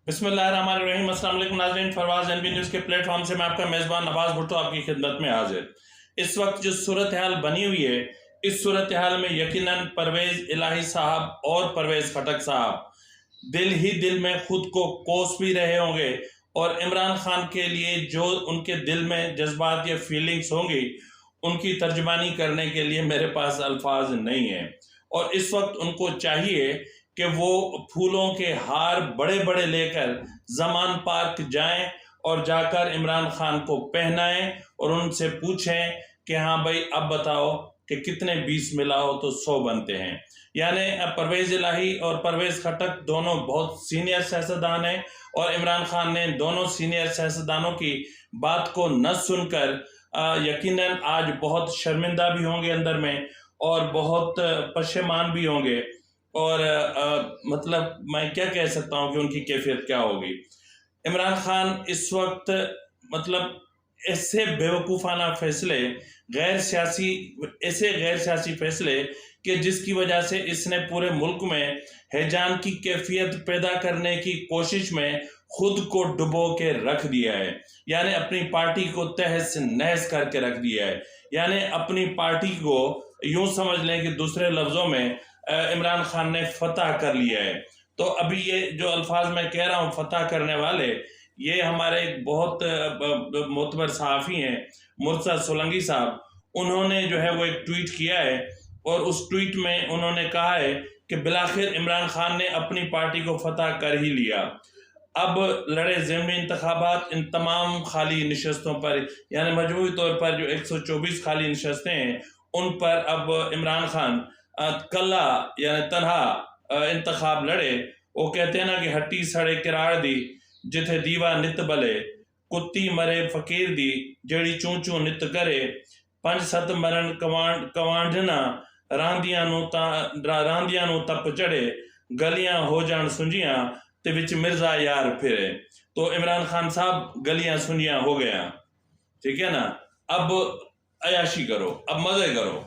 بسم اللہ الرحمن الرحیم۔ السلام علیکم ناظرین، فروز این بی نیوز کے پلیٹ فارم سے میں آپ کا میزبان نواز بھٹو آپ کی خدمت میں حاضر۔ اس وقت جو صورتحال بنی ہوئی ہے، اس صورتحال میں یقیناً پرویز الہی صاحب اور پرویز خٹک صاحب دل ہی دل میں خود کو کوس بھی رہے ہوں گے، اور عمران خان کے لیے جو ان کے دل میں جذبات یا فیلنگز ہوں گی ان کی ترجمانی کرنے کے لیے میرے پاس الفاظ نہیں ہیں۔ اور اس وقت ان کو چاہیے کہ وہ پھولوں کے ہار بڑے بڑے لے کر زمان پارک جائیں اور جا کر عمران خان کو پہنائیں اور ان سے پوچھیں کہ ہاں بھائی اب بتاؤ کہ کتنے 20 ملاؤ تو 100 بنتے ہیں۔ یعنی پرویز الہی اور پرویز خٹک دونوں بہت سینئر سیاستدان ہیں، اور عمران خان نے دونوں سینئر سیاستدانوں کی بات کو نہ سن کر یقیناً آج بہت شرمندہ بھی ہوں گے اندر میں، اور بہت پشیمان بھی ہوں گے، اور مطلب میں کیا کہہ سکتا ہوں کہ ان کی کیفیت کیا ہوگی۔ عمران خان اس وقت مطلب ایسے بیوقوفانہ فیصلے ایسے غیر سیاسی فیصلے کہ جس کی وجہ سے اس نے پورے ملک میں ہیجان کی کیفیت پیدا کرنے کی کوشش میں خود کو ڈبو کے رکھ دیا ہے، یعنی اپنی پارٹی کو تہس نہس کر کے رکھ دیا ہے۔ یعنی اپنی پارٹی کو یوں سمجھ لیں کہ دوسرے لفظوں میں عمران خان نے فتح کر لیا ہے۔ تو ابھی یہ جو الفاظ میں کہہ رہا ہوں فتح کرنے والے، یہ ہمارے ایک بہت معتبر صحافی ہیں مرتضی سولنگی صاحب، انہوں نے جو ہے وہ ایک ٹویٹ کیا ہے، اور اس ٹویٹ میں انہوں نے کہا ہے کہ بالآخر عمران خان نے اپنی پارٹی کو فتح کر ہی لیا، اب لڑے ضمنی انتخابات ان تمام خالی نشستوں پر، یعنی مجموعی طور پر جو 124 خالی نشستیں ہیں ان پر اب عمران خان کلا یعنی تنہا انتخاب لڑے۔ وہ کہتے ہیں نا کہ ہٹی سڑے کرار دی جتھے دیوا نت بلے، کتی مرے فقیر دی جڑی چوں چوں نت کرے، 5-7 مرن کوانڈنا راندیاں نو تپ چڑے، گلیاں ہو جان سنجیاں تے وچ مرزا یار پھرے۔ تو عمران خان صاحب گلیاں سنجیاں ہو گیا، ٹھیک ہے نا، اب عیاشی کرو، اب مزے کرو۔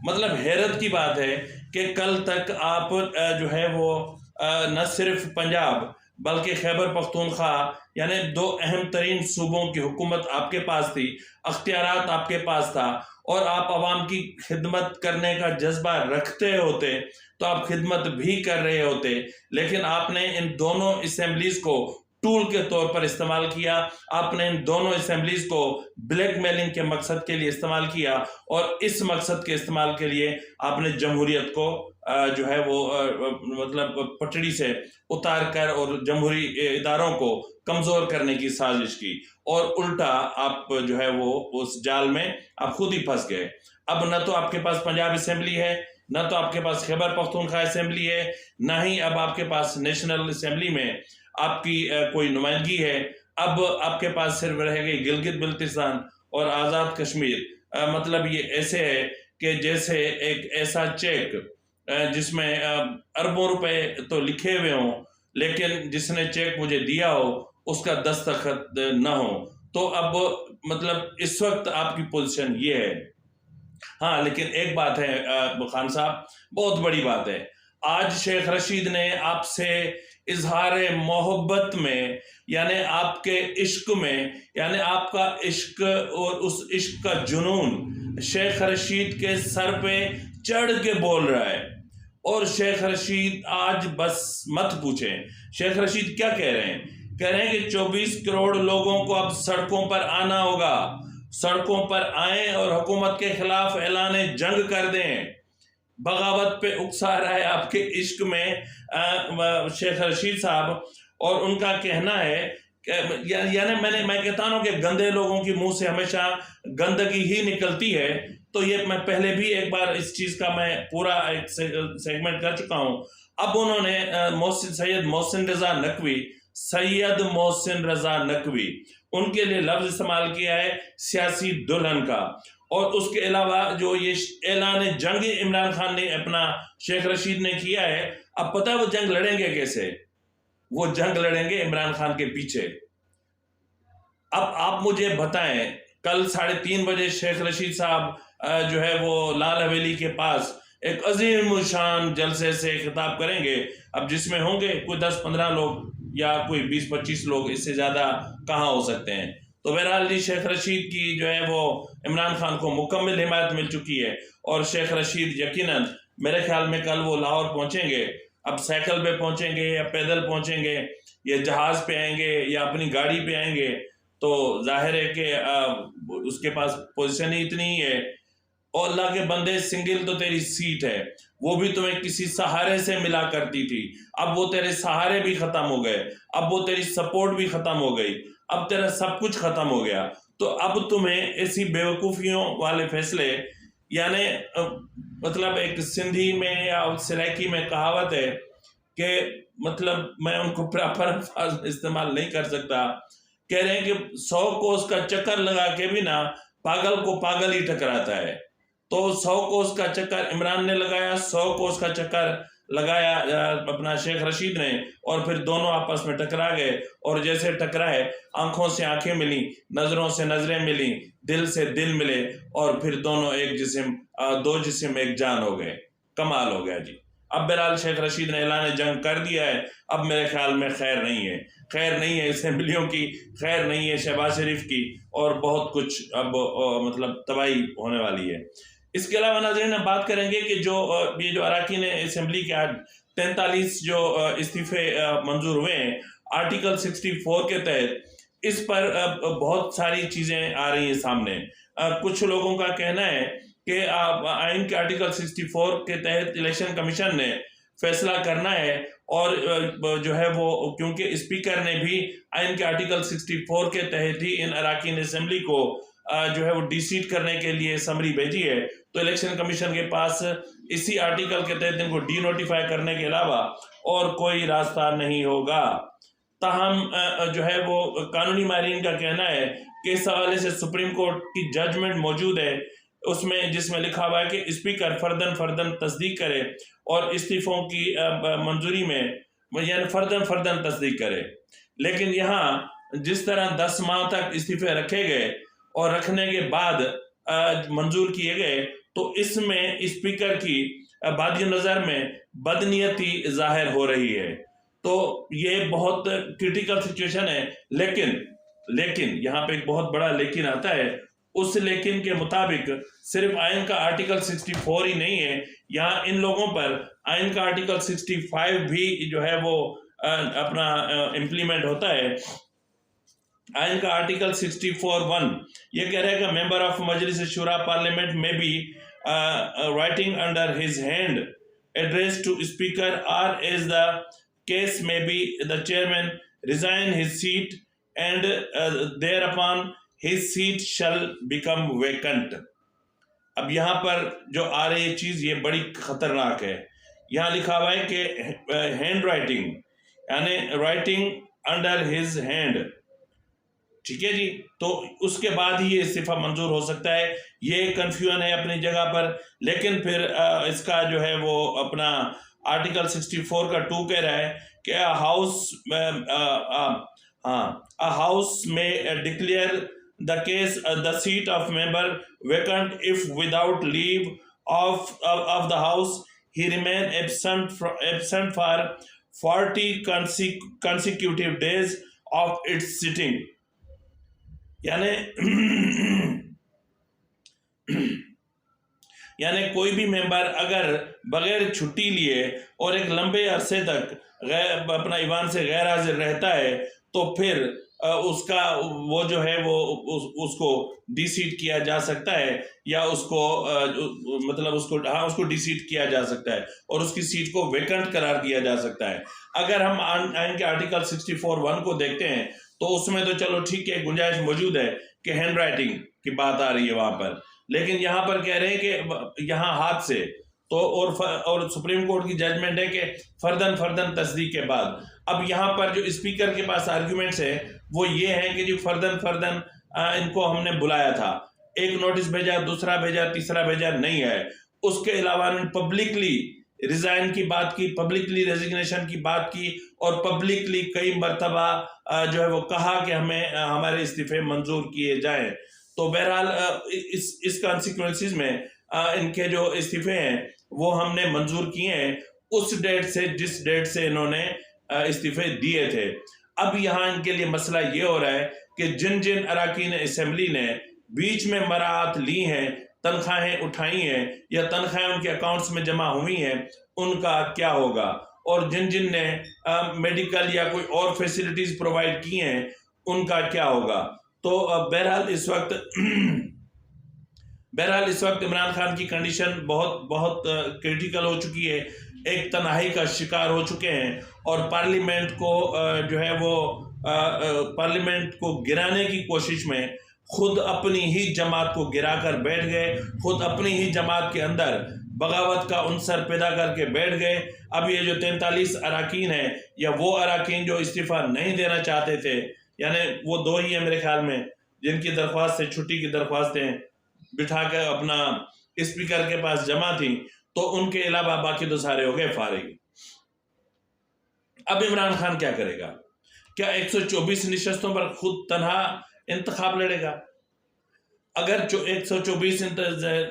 مطلب حیرت کی بات ہے کہ کل تک آپ جو ہے وہ نہ صرف پنجاب بلکہ خیبر پختونخوا یعنی 2 اہم ترین صوبوں کی حکومت آپ کے پاس تھی، اختیارات آپ کے پاس تھا، اور آپ عوام کی خدمت کرنے کا جذبہ رکھتے ہوتے تو آپ خدمت بھی کر رہے ہوتے، لیکن آپ نے ان دونوں اسمبلیز کو ٹول کے طور پر استعمال کیا۔ آپ نے ان دونوں اسمبلیز کو بلیک میلنگ کے مقصد کے لیے استعمال کیا، اور اس مقصد کے استعمال کے لیے آپ نے جمہوریت کو جو ہے وہ مطلب پٹڑی سے اتار کر اور جمہوری اداروں کو کمزور کرنے کی سازش کی، اور الٹا آپ جو ہے وہ اس جال میں آپ خود ہی پھنس گئے۔ اب نہ تو آپ کے پاس پنجاب اسمبلی ہے، نہ تو آپ کے پاس خیبر پختونخوا اسمبلی ہے، نہ ہی اب آپ کے پاس نیشنل اسمبلی میں آپ کی کوئی نمائندگی ہے۔ اب آپ کے پاس صرف رہ گئی گلگت بلتستان اور آزاد کشمیر۔ مطلب یہ ایسے ہے کہ جیسے ایک ایسا چیک جس میں اربوں روپے تو لکھے ہوئے ہوں، لیکن جس نے چیک مجھے دیا ہو اس کا دستخط نہ ہو۔ تو اب مطلب اس وقت آپ کی پوزیشن یہ ہے۔ ہاں لیکن ایک بات ہے خان صاحب، بہت بڑی بات ہے، آج شیخ رشید نے آپ سے اظہار محبت میں، یعنی آپ کے عشق میں، یعنی آپ کا عشق اور اس عشق کا جنون شیخ رشید کے سر پہ چڑھ کے بول رہا ہے۔ اور شیخ رشید آج بس مت پوچھیں شیخ رشید کیا کہہ رہے ہیں، کہہ رہے ہیں کہ 24 کروڑ لوگوں کو اب سڑکوں پر آنا ہوگا، سڑکوں پر آئیں اور حکومت کے خلاف اعلان جنگ کر دیں۔ بغاوت پہ اکسا رہا ہے آپ کے عشق میں شیخ رشید صاحب، اور ان کا کہنا ہے یعنی میں کہتا ہوں کہ گندے لوگوں کی منہ سے ہمیشہ گندگی ہی نکلتی ہے۔ تو یہ میں پہلے بھی ایک بار اس چیز کا میں پورا ایک سیگمنٹ کر چکا ہوں۔ اب انہوں نے سید محسن رضا نقوی ان کے لیے لفظ استعمال کیا ہے سیاسی دلہن کا، اور اس کے علاوہ جو یہ اعلان جنگ عمران خان نے اپنا شیخ رشید نے کیا ہے، اب پتہ ہے وہ جنگ لڑیں گے کیسے؟ وہ جنگ لڑیں گے عمران خان کے پیچھے۔ اب آپ مجھے بتائیں، کل 3:30 بجے شیخ رشید صاحب جو ہے وہ لال حویلی کے پاس ایک عظیم الشان جلسے سے خطاب کریں گے، اب جس میں ہوں گے کوئی 10-15 لوگ، یا کوئی 20-25 لوگ، اس سے زیادہ کہاں ہو سکتے ہیں. تو بہرحال جی شیخ رشید کی جو ہے وہ عمران خان کو مکمل حمایت مل چکی ہے، اور شیخ رشید یقیناً میرے خیال میں کل وہ لاہور پہنچیں گے. اب سائیکل پہ پہنچیں گے یا پیدل پہنچیں گے یا جہاز پہ آئیں گے یا اپنی گاڑی پہ آئیں گے، تو ظاہر ہے کہ اس کے پاس پوزیشن ہی اتنی ہی ہے. اور اللہ کے بندے، سنگل تو تیری سیٹ ہے، وہ بھی تمہیں کسی سہارے سے ملا کرتی تھی، اب وہ تیرے سہارے بھی ختم ہو گئے، اب وہ تیری سپورٹ بھی ختم ہو گئی، اب تیرا سب کچھ ختم ہو گیا. تو اب تمہیں ایسی بیوقوفیوں والے فیصلے، یعنی مطلب ایک سندھی میں یا سرائکی میں کہاوت ہے کہ مطلب میں ان کو پراپر الفاظ استعمال نہیں کر سکتا، کہہ رہے ہیں کہ 100 کوس کا چکر لگا کے بھی نا پاگل کو پاگل ہی ٹکراتا ہے. تو 100 کوس کا چکر عمران نے لگایا، 100 کوس کا چکر لگایا اپنا شیخ رشید نے، اور پھر دونوں آپس میں ٹکرا گئے. اور جیسے ٹکرائے، آنکھوں سے آنکھیں ملی، نظروں سے نظریں ملی، دل سے دل ملے، اور پھر دونوں ایک جسم، دو جسم ایک جان ہو گئے. کمال ہو گیا جی. اب بہرحال شیخ رشید نے اعلان جنگ کر دیا ہے. اب میرے خیال میں خیر نہیں ہے، خیر نہیں ہے اسمبلیوں کی، خیر نہیں ہے شہباز شریف کی، اور بہت کچھ اب مطلب تباہی ہونے والی ہے. اس کے علاوہ ناظرین ہم بات کریں گے کہ یہ جو اراکین اسمبلی کے آج 43 جو استعفے منظور ہوئے ہیں آرٹیکل 64 کے تحت، اس پر بہت ساری چیزیں آ رہی ہیں سامنے. کچھ لوگوں کا کہنا ہے کہ آئین کے آرٹیکل 64 کے تحت الیکشن کمیشن نے فیصلہ کرنا ہے، اور جو ہے وہ کیونکہ اسپیکر نے بھی آئین کے آرٹیکل 64 کے تحت ہی ان اراکین اسمبلی کو جو ہے وہ ڈی سیٹ کرنے کے لیے سمری بھیجی ہے، تو الیکشن کمیشن کے پاس اسی آرٹیکل کے تحت ان کو ڈی نوٹیفائی کرنے کے علاوہ اور کوئی راستہ نہیں ہوگا. تاہم جو ہے وہ قانونی ماہرین کا کہنا ہے کہ اس حوالے سے سپریم کورٹ کی ججمنٹ موجود ہے، اس میں جس میں لکھا ہوا ہے کہ اسپیکر فردن تصدیق کرے اور استعفوں کی منظوری میں یعنی فردن تصدیق کرے. لیکن یہاں جس طرح 10 ماہ تک استعفے رکھے گئے اور رکھنے کے بعد منظور کیے گئے، تو اس میں اسپیکر کی بادی نظر میں بدنیتی ظاہر ہو رہی ہے. تو یہ بہت کرٹیکل سچویشن ہے. لیکن یہاں پہ ایک بہت بڑا لیکن آتا ہے. اس لیکن کے مطابق صرف آئین کا آرٹیکل 64 ہی نہیں ہے، یہاں ان لوگوں پر آئین کا آرٹیکل 65 بھی جو ہے وہ اپنا امپلیمنٹ ہوتا ہے. آئین کا آرٹیکل 64(1) یہ کہہ رہا ہے کہ ممبر آف مجلس شورا پارلیمنٹ میں بھی writing under his hand address to speaker اور ایز دا کیس میں by the chairman resign his seat and thereupon his seat shall become vacant. اب یہاں پر جو آ رہی چیز یہ بڑی خطرناک ہے. یہاں لکھا ہوا ہے کہ ہینڈ رائٹنگ یعنی رائٹنگ انڈر ہز ہینڈ، ٹھیک ہے جی، تو اس کے بعد ہی یہ استعفیٰ منظور ہو سکتا ہے. یہ کنفیوژن ہے اپنی جگہ پر، لیکن پھر اس کا جو ہے وہ اپنا آرٹیکل 64 کا 2 کہہ رہا ہے کہ ہاؤس میں declare the seat of member vacant if without leave of the house he remain absent for 40 consecutive days of its sitting. یعنی کوئی بھی ممبر اگر بغیر چھٹی لیے اور ایک لمبے عرصے تک اپنا ایوان سے غیر حاضر رہتا ہے، تو پھر اس کا وہ جو ہے وہ اس کو ڈی سیٹ کیا جا سکتا ہے، یا اس کو مطلب اس کو ڈی سیٹ کیا جا سکتا ہے اور اس کی سیٹ کو ویکنٹ قرار دیا جا سکتا ہے. اگر ہم آئین کے آرٹیکل 64(1) کو دیکھتے ہیں تو اس میں تو چلو ٹھیک ہے، گنجائش موجود ہے کہ ہینڈ رائٹنگ کی بات آ رہی ہے وہاں پر، لیکن یہاں پر کہہ رہے ہیں کہ یہاں ہاتھ سے تو اور سپریم کورٹ کی ججمنٹ ہے کہ فردن تصدیق کے بعد. اب یہاں پر جو اسپیکر کے پاس آرگیومنٹس ہے وہ یہ ہے کہ جو فردن ان کو ہم نے بلایا تھا، ایک نوٹس بھیجا، دوسرا بھیجا، تیسرا بھیجا، نہیں ہے. اس کے علاوہ پبلکلی ریزائن کی بات کی، پبلکلی ریزگنیشن کی بات کی، اور پبلکلی کئی مرتبہ جو ہے وہ کہا کہ ہمیں ہمارے استعفے منظور کیے جائیں. تو بہرحال اس کانسیکوینسز میں ان کے جو استعفے ہیں وہ ہم نے منظور کیے ہیں اس ڈیٹ سے جس ڈیٹ سے انہوں نے استعفے دیے تھے۔ اب یہاں ان کے لیے مسئلہ یہ ہو رہا ہے کہ جن جن اراکین اسمبلی نے بیچ میں مراعات لی ہیں، تنخواہیں اٹھائی ہیں یا تنخواہیں ان کے اکاؤنٹس میں جمع ہوئی ہیں، ان کا کیا ہوگا، اور جن جن نے میڈیکل یا کوئی اور فیسلٹیز پرووائڈ کی ہیں ان کا کیا ہوگا۔ تو بہرحال اس وقت عمران خان کی کنڈیشن بہت کریٹیکل ہو چکی ہے، ایک تنہائی کا شکار ہو چکے ہیں، اور پارلیمنٹ کو جو ہے وہ پارلیمنٹ کو گرانے کی کوشش میں خود اپنی ہی جماعت کو گرا کر بیٹھ گئے، خود اپنی ہی جماعت کے اندر بغاوت کا عنصر پیدا کر کے بیٹھ گئے۔ اب یہ جو 43 اراکین ہیں یا وہ اراکین جو استعفیٰ نہیں دینا چاہتے تھے، یعنی وہ 2 ہی ہیں میرے خیال میں جن کی درخواست سے چھٹی کی درخواستیں بٹھا کر اپنا اسپیکر کے پاس جمع تھیں، تو ان کے علاوہ باقی تو سارے ہو گئے فارغ۔ اب عمران خان کیا کرے گا؟ کیا 124 نشستوں پر خود تنہا انتخاب لڑے گا؟ اگر 124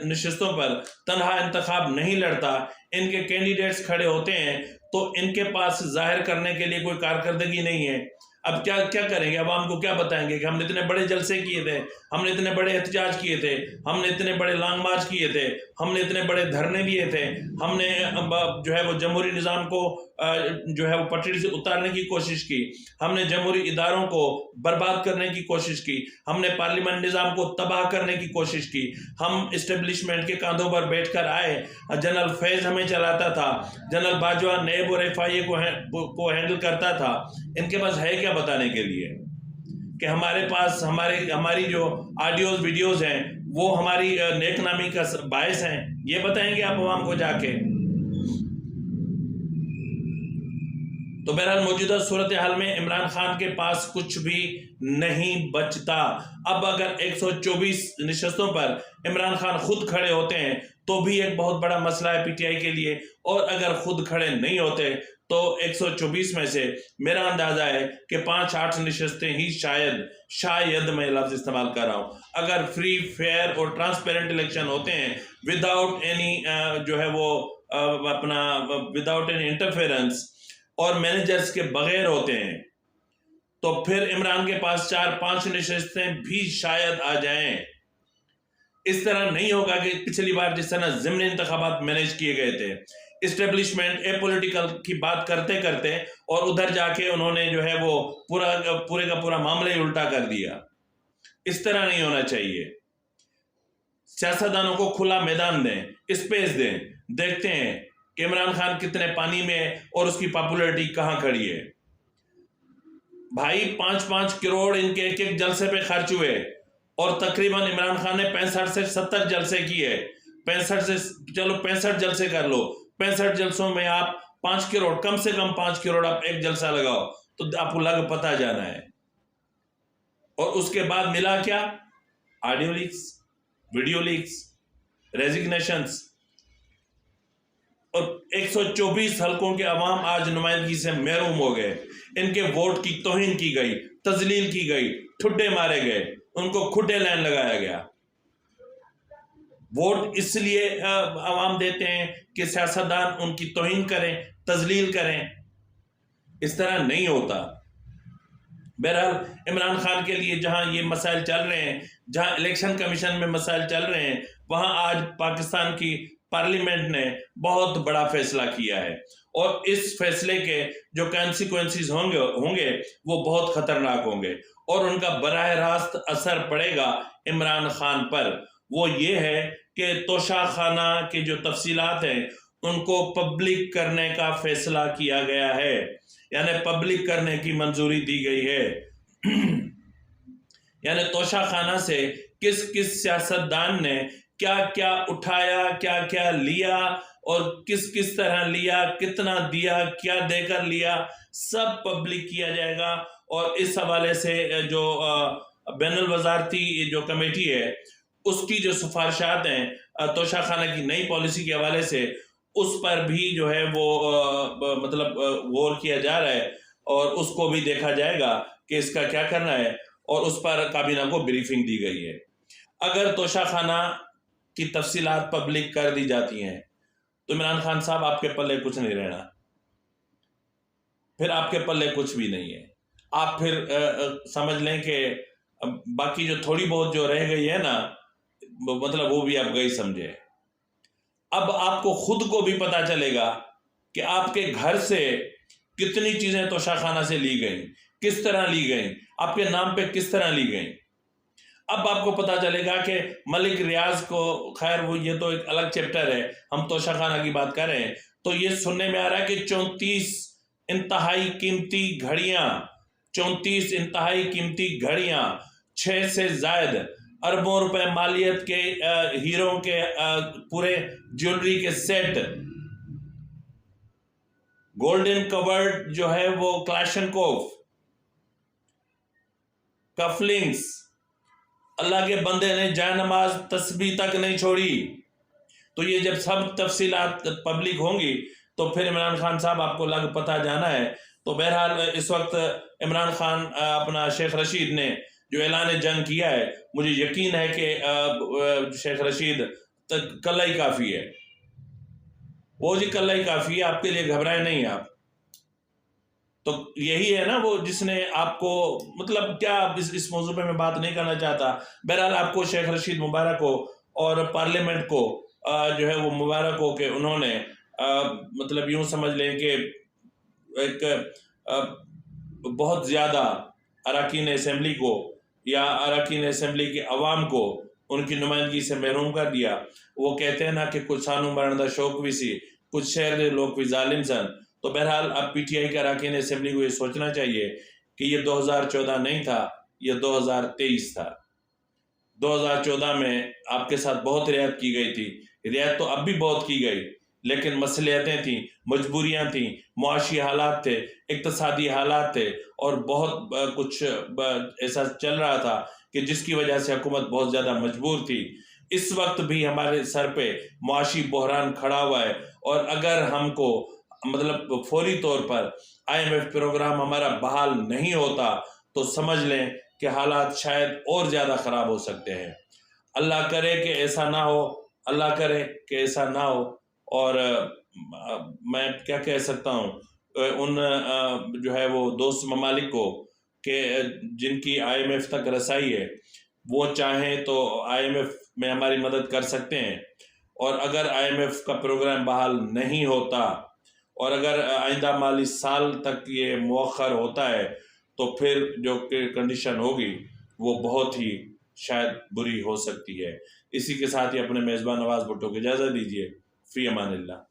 نشستوں پر تنہا انتخاب نہیں لڑتا، ان کے کینڈیڈیٹس کھڑے ہوتے ہیں، تو ان کے پاس ظاہر کرنے کے لیے کوئی کارکردگی نہیں ہے۔ اب کیا کریں گے؟ عوام کو کیا بتائیں گے کہ ہم نے اتنے بڑے جلسے کیے تھے، ہم نے اتنے بڑے احتجاج کیے تھے، ہم نے اتنے بڑے لانگ مارچ کیے تھے، ہم نے اتنے بڑے دھرنے دیے تھے، ہم نے جو ہے وہ جمہوری نظام کو جو ہے وہ پٹری سے اتارنے کی کوشش کی، ہم نے جمہوری اداروں کو برباد کرنے کی کوشش کی، ہم نے پارلیمنٹ نظام کو تباہ کرنے کی کوشش کی، ہم اسٹیبلشمنٹ کے کاندھوں پر بیٹھ کر آئے، جنرل فیض ہمیں چلاتا تھا، جنرل باجوہ نیب اور ایف آئی اے کو ہینڈل کرتا تھا۔ ان کے پاس ہے کیا بتانے کے لیے کہ ہمارے پاس ہماری جو آڈیوز ویڈیوز ہیں وہ ہماری نیک نامی کا باعث ہیں؟ یہ بتائیں گے آپ عوام کو جا کے؟ تو بہرحال موجودہ صورتحال میں عمران خان کے پاس کچھ بھی نہیں بچتا۔ اب اگر 124 نشستوں پر عمران خان خود کھڑے ہوتے ہیں تو بھی ایک بہت بڑا مسئلہ ہے پی ٹی آئی کے لیے، اور اگر خود کھڑے نہیں ہوتے تو 124 میں سے میرا اندازہ ہے کہ 5-8 نشستیں ہی شاید میں لفظ استعمال کر رہا ہوں، اگر فری فیئر اور ٹرانسپیرنٹ الیکشن ہوتے ہیں وداؤٹ اینی جو ہے وہ اپنا وداؤٹ اینی انٹرفیرنس اور مینیجرز کے بغیر ہوتے ہیں، تو پھر عمران کے پاس 4-5 نشستیں بھی شاید آ جائیں۔ اس طرح نہیں ہوگا کہ پچھلی بار جس طرح ضمنی انتخابات مینیج کیے گئے تھے، اسٹیبلشمنٹ اے پولیٹیکل کی بات کرتے کرتے اور ادھر جا کے انہوں نے جو ہے وہ پورے کا پورا معاملہ ہی الٹا کر دیا۔ اس طرح نہیں ہونا چاہیے۔ سیاستدانوں کو کھلا میدان دیں، اسپیس دیں، دیکھتے ہیں کہ عمران خان کتنے پانی میں اور اس کی پاپولیرٹی کہاں کھڑی ہے۔ بھائی 5-5 کروڑ ان کے ایک جلسے پہ خرچ ہوئے، اور تقریباً عمران خان نے 65 سے 70 جلسے کیے۔ 65 جلسے کر لو، 65 جلسوں میں آپ 5 کروڑ، کم سے کم 5 کروڑ آپ ایک جلسہ لگاؤ تو آپ کو لگ پتہ جانا ہے۔ اور اس کے بعد ملا کیا؟ آڈیو لیکس، ویڈیو لیکس، ریزگنیشنز، اور 124 حلقوں کے عوام آج نمائندگی سے محروم ہو گئے۔ ان کے ووٹ کی توہین کی گئی، تذلیل کی گئی، ٹھڈے مارے گئے، ان کو کھڈے لائن لگایا گیا۔ ووٹ اس لیے عوام دیتے ہیں کہ سیاستدان ان کی توہین کریں، تذلیل کریں۔ اس طرح نہیں ہوتا۔ بہرحال عمران خان کے لیے جہاں یہ مسائل چل رہے ہیں، جہاں الیکشن کمیشن میں مسائل چل رہے ہیں، وہاں آج پاکستان کی پارلیمنٹ نے بہت بڑا فیصلہ کیا ہے، اور اس فیصلے کے جو کانسیکوینسز ہوں گے وہ بہت خطرناک ہوں گے، اور ان کا براہ راست اثر پڑے گا عمران خان پر۔ وہ یہ ہے کہ توشہ خانہ کے جو تفصیلات ہیں ان کو پبلک کرنے کا فیصلہ کیا گیا ہے، یعنی پبلک کرنے کی منظوری دی گئی ہے۔ یعنی توشہ خانہ سے کس سیاستدان نے کیا کیا اٹھایا، کیا کیا لیا، اور کس طرح لیا، کتنا دیا، کیا دے کر لیا، سب پبلک کیا جائے گا۔ اور اس حوالے سے جو بین الوزارتی جو کمیٹی ہے اس کی جو سفارشات ہیں توشہ خانہ کی نئی پالیسی کے حوالے سے، اس پر بھی جو ہے وہ مطلب غور کیا جا رہا ہے، اور اس کو بھی دیکھا جائے گا کہ اس کا کیا کرنا ہے، اور اس پر کابینہ کو بریفنگ دی گئی ہے۔ اگر توشہ خانہ کی تفصیلات پبلک کر دی جاتی ہیں تو عمران خان صاحب آپ کے پلے کچھ نہیں رہنا۔ پھر آپ کے پلے کچھ بھی نہیں ہے. آپ پھر سمجھ لیں کہ باقی جو تھوڑی بہت جو رہ گئی ہے نا، مطلب وہ بھی آپ گئی سمجھے. اب آپ کو خود کو بھی پتا چلے گا کہ آپ کے گھر سے کتنی چیزیں توشہ خانہ سے لی گئیں، کس طرح لی گئیں، آپ کے نام پہ کس طرح لی گئیں. اب آپ کو پتا چلے گا کہ ملک ریاض کو، خیر وہ یہ تو ایک الگ چیپٹر ہے، ہم توشہ خانہ کی بات کر رہے ہیں. تو یہ سننے میں آ رہا ہے کہ 34 انتہائی قیمتی گھڑیاں، 34 انتہائی قیمتی گھڑیاں، 6 سے زائد اربوں روپے مالیت کے ہیروں کے پورے جیولری کے سیٹ، گولڈن کورڈ جو ہے وہ کلاشنکوف، کفلنگز. اللہ کے بندے نے جائے نماز تسبیح تک نہیں چھوڑی. تو یہ جب سب تفصیلات پبلک ہوں گی تو پھر عمران خان صاحب آپ کو لگ پتہ جانا ہے. تو بہرحال اس وقت عمران خان اپنا شیخ رشید نے جو اعلان جنگ کیا ہے، مجھے یقین ہے کہ شیخ رشید کلہ ہی کافی ہے. وہ جی کلہ ہی کافی ہے، آپ کے لیے گھبرائے نہیں آپ. تو یہی ہے نا وہ جس نے آپ کو، مطلب کیا اس موضوع پہ میں بات نہیں کرنا چاہتا. بہرحال آپ کو شیخ رشید مبارک ہو اور پارلیمنٹ کو جو ہے وہ مبارک ہو کہ انہوں نے مطلب یوں سمجھ لیں کہ ایک بہت زیادہ اراکین اسمبلی کو یا اراکین اسمبلی کے عوام کو ان کی نمائندگی سے محروم کر دیا. وہ کہتے ہیں نا کہ کچھ سانو مرن دا شوق بھی سی، کچھ شہر دے لوگ بھی ظالم سن. تو بہرحال اب پی ٹی آئی کے اراکین اسمبلی کو یہ سوچنا چاہیے کہ یہ 2014 نہیں تھا، یہ 2023 تھا. 2014 میں آپ کے ساتھ بہت رعایت کی گئی تھی، رعایت تو اب بھی بہت کی گئی، لیکن مصلحتیں تھیں، مجبوریاں تھیں، معاشی حالات تھے، اقتصادی حالات تھے، اور بہت کچھ ایسا چل رہا تھا کہ جس کی وجہ سے حکومت بہت زیادہ مجبور تھی. اس وقت بھی ہمارے سر پہ معاشی بحران کھڑا ہوا ہے، اور اگر ہم کو مطلب فوری طور پر IMF پروگرام ہمارا بحال نہیں ہوتا تو سمجھ لیں کہ حالات شاید اور زیادہ خراب ہو سکتے ہیں. اللہ کرے کہ ایسا نہ ہو، اللہ کرے کہ ایسا نہ ہو. اور میں کیا کہہ سکتا ہوں ان جو ہے وہ دوست ممالک کو کہ جن کی IMF تک رسائی ہے، وہ چاہیں تو IMF میں ہماری مدد کر سکتے ہیں. اور اگر IMF کا پروگرام بحال نہیں ہوتا اور اگر آئندہ مالی سال تک یہ مؤخر ہوتا ہے تو پھر جو کنڈیشن ہوگی وہ بہت ہی شاید بری ہو سکتی ہے. اسی کے ساتھ ہی اپنے میزبان نواز بھٹو کو اجازت دیجیے. فی امان اللہ.